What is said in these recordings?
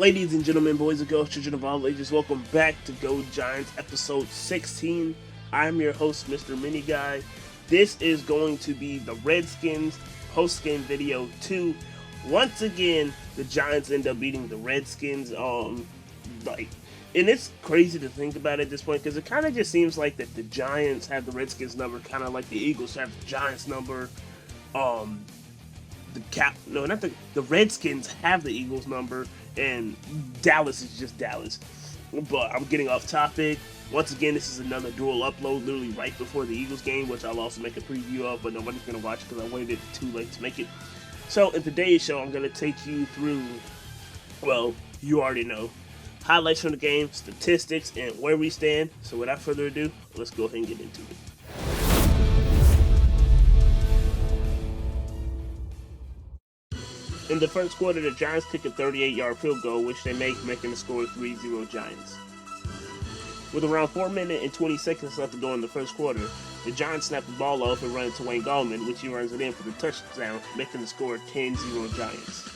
Ladies and gentlemen, boys and girls, children of all ages, welcome back to Go Giants episode 16. I'm your host, Mr. Mini Guy. This is going to be the Redskins post-game video 2. Once again, the Giants end up beating the Redskins. And it's crazy to think about at this point because it kind of just seems like that the Giants have the Redskins number, kind of like the Eagles have the Giants number. The Redskins have the Eagles number, and Dallas is just Dallas. But I'm getting off topic. Once again, this is another dual upload, literally right before the Eagles game, which I'll also make a preview of, but nobody's going to watch because I waited too late to make it. So in today's show, I'm going to take you through, well, you already know, highlights from the game, statistics, and where we stand. So without further ado, let's go ahead and get into it. In the first quarter, the Giants kick a 38-yard field goal, which they make, making the score 3-0 Giants. With around 4 minutes and 20 seconds left to go in the first quarter, the Giants snap the ball off and run it to Wayne Gallman, which he runs it in for the touchdown, making the score 10-0 Giants.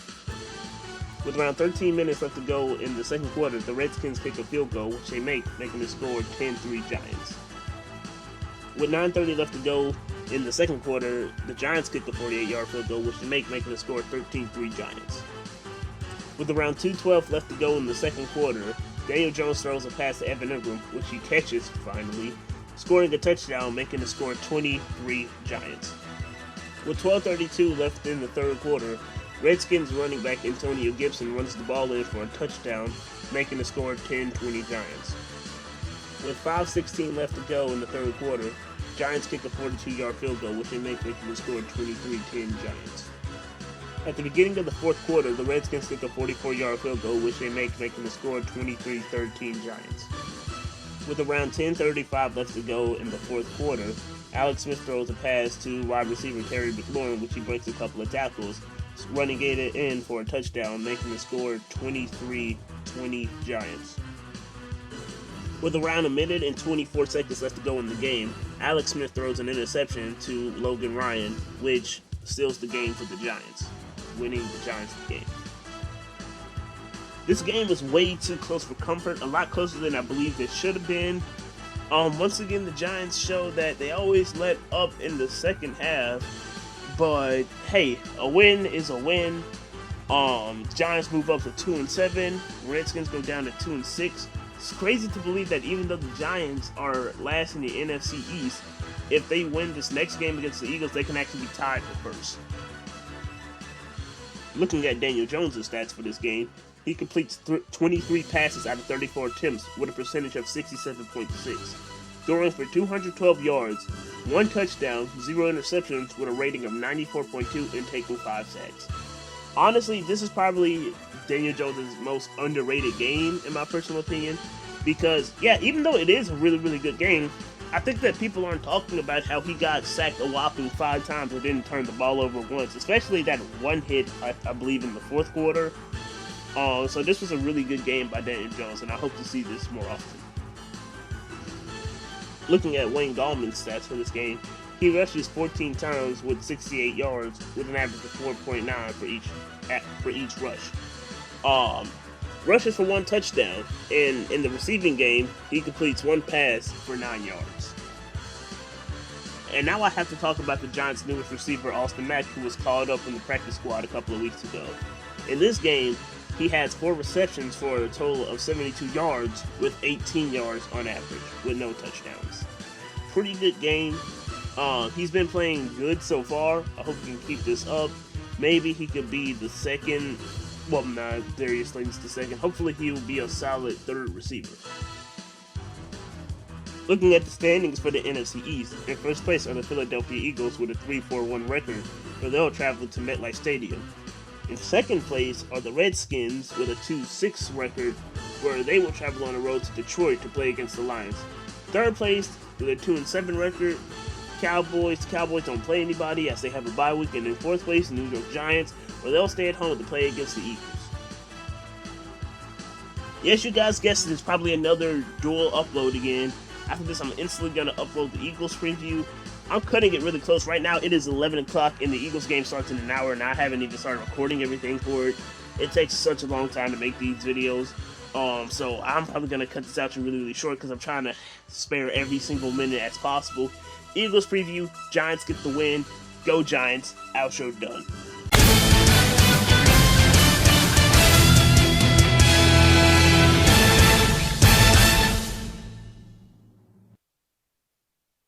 With around 13 minutes left to go in the second quarter, the Redskins kick a field goal, which they make, making the score 10-3 Giants. With 9:30 left to go in the second quarter, the Giants kick a 48-yard field goal, which they make, making the score 13-3 Giants. With around 2:12 left to go in the second quarter, Daniel Jones throws a pass to Evan Ingram, which he catches finally, scoring a touchdown, making the score 23 Giants. With 12:32 left in the third quarter, Redskins running back Antonio Gibson runs the ball in for a touchdown, making the score 10-20 Giants. With 5:16 left to go in the third quarter, Giants kick a 42-yard field goal, which they make, making the score 23-10 Giants. At the beginning of the fourth quarter, the Redskins kick a 44-yard field goal, which they make, making the score 23-13 Giants. With around 10:35 left to go in the fourth quarter, Alex Smith throws a pass to wide receiver Terry McLaurin, which he breaks a couple of tackles, running it in for a touchdown, making the score 23-20 Giants. With around a minute and 24 seconds left to go in the game, Alex Smith throws an interception to Logan Ryan, which seals the game for the Giants, winning the Giants the game. This game was way too close for comfort, a lot closer than I believed it should have been. Once again, the Giants show that they always let up in the second half, but hey, a win is a win. Giants move up to 2-7, Redskins go down to 2-6. It's crazy to believe that even though the Giants are last in the NFC East, if they win this next game against the Eagles, they can actually be tied for first. Looking at Daniel Jones' stats for this game, he completes 23 passes out of 34 attempts with a percentage of 67.6, throwing for 212 yards, 1 touchdown, 0 interceptions with a rating of 94.2 and taking 5 sacks. Honestly, this is probably Daniel Jones' most underrated game, in my personal opinion, because, yeah, even though it is a really, really good game, I think that people aren't talking about how he got sacked a whopping 5 times and didn't turn the ball over once, especially that one hit, I believe, in the fourth quarter. So this was a really good game by Daniel Jones, and I hope to see this more often. Looking at Wayne Gallman's stats for this game, he rushes 14 times with 68 yards, with an average of 4.9 for each rush. Rushes for 1 touchdown, and in the receiving game, he completes 1 pass for 9 yards. And now I have to talk about the Giants' newest receiver, Austin Mack, who was called up from the practice squad a couple of weeks ago. In this game, he has 4 receptions for a total of 72 yards, with 18 yards on average, with no touchdowns. Pretty good game. He's been playing good so far. I hope he can keep this up. Maybe he could be the second. Well, not Darius Slayton's the second. Hopefully he will be a solid third receiver. Looking at the standings for the NFC East, in first place are the Philadelphia Eagles with a 3-4-1 record, where they'll travel to MetLife Stadium. In second place are the Redskins with a 2-6 record, where they will travel on the road to Detroit to play against the Lions. Third place with a 2-7 record, Cowboys. The Cowboys don't play anybody as they have a bye week. And in fourth place, the New York Giants, where they'll stay at home to play against the Eagles. Yes, you guys guessed it, it's probably another dual upload again. After this, I'm instantly going to upload the Eagles preview. I'm cutting it really close. Right now, it is 11 o'clock, and the Eagles game starts in an hour, and I haven't even started recording everything for it. It takes such a long time to make these videos. So I'm probably going to cut this out really short because I'm trying to spare every single minute as possible. Eagles preview, Giants get the win. Go Giants, outro done.